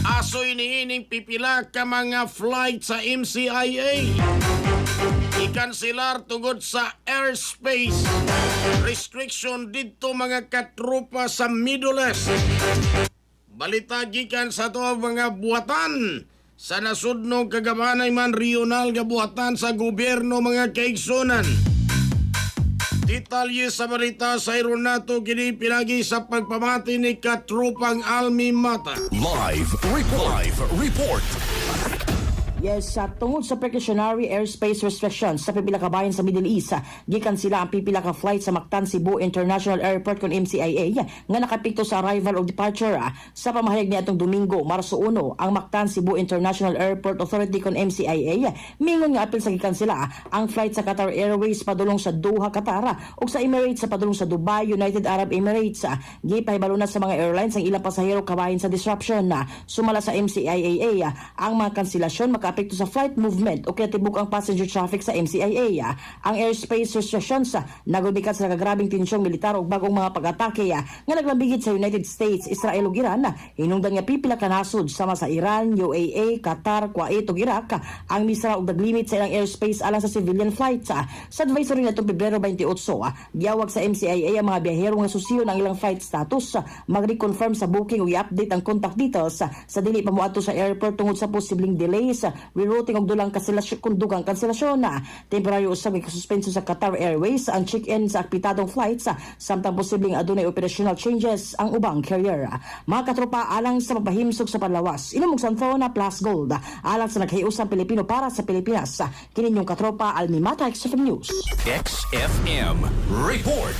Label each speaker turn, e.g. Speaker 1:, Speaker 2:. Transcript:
Speaker 1: Asoy niining pipila ka mga flight sa MCIA. Ikansilar tungod sa airspace restriction dito mga katropa sa Middle East. Balita gikan sa to mga buhatan sa nasudnog kagabanay man regional nga buhatan sa gobyerno mga kaigsunan. Detalye sa balita sa Ironato kini pinagi sa pagpamati ni katropang Almi Mata.
Speaker 2: Live report.
Speaker 3: Yes, tungod sa precautionary airspace restrictions sa pipila ka bahin sa Middle East, gikan sila ang pipila ka flight sa Mactan Cebu International Airport kon MCIA nga nakapikto sa arrival o departure sa pamahayag ni atong Domingo, Marso 1, ang Mactan Cebu International Airport Authority kon MCIA mingon nga apil sa gikan sila ang flight sa Qatar Airways padulong sa Doha, Qatar ug sa Emirates sa padulong sa Dubai, United Arab Emirates. Gipahibalo na sa mga airlines ang ilang pasahero kabahin sa disruption. Sumala sa MCIA ang mga kanselasyon apekto sa flight movement o kaya tibuk ang passenger traffic sa MCIA. Ang airspace restrictions nagudikat sa kagrabing tensyong militar ug bagong mga pag-atake nga naglambigit sa United States, Israel ug Iran. Hinungdan nga pipila ka nasod sama sa Iran, UAE, Qatar, Kuwait ug Iraq ang misra og naglimit sa ilang airspace alang sa civilian flights. Sa advisory natong Pebrero 28, giyawag sa MCIA ang mga biyahero nga susiyon ang ilang flight status, mag-reconfirm sa booking ug i-update ang contact details sa dili pamuadto sa airport tungod sa posibleng delays, rerouting og dulang kanselasyon kung dugang kanselasyon. Temporaryo usab ikasuspenso sa Qatar Airways ang check-in sa akpitadong flights samtang posibleng adunay operational changes ang ubang carrier. Mga katropa, alang sa mapahimsog sa panlawas, inumog Santhona Plus Gold alang sa naghiusang Pilipino para sa Pilipinas. Kininyong katropa Almi Mata, XFM News.
Speaker 2: XFM report.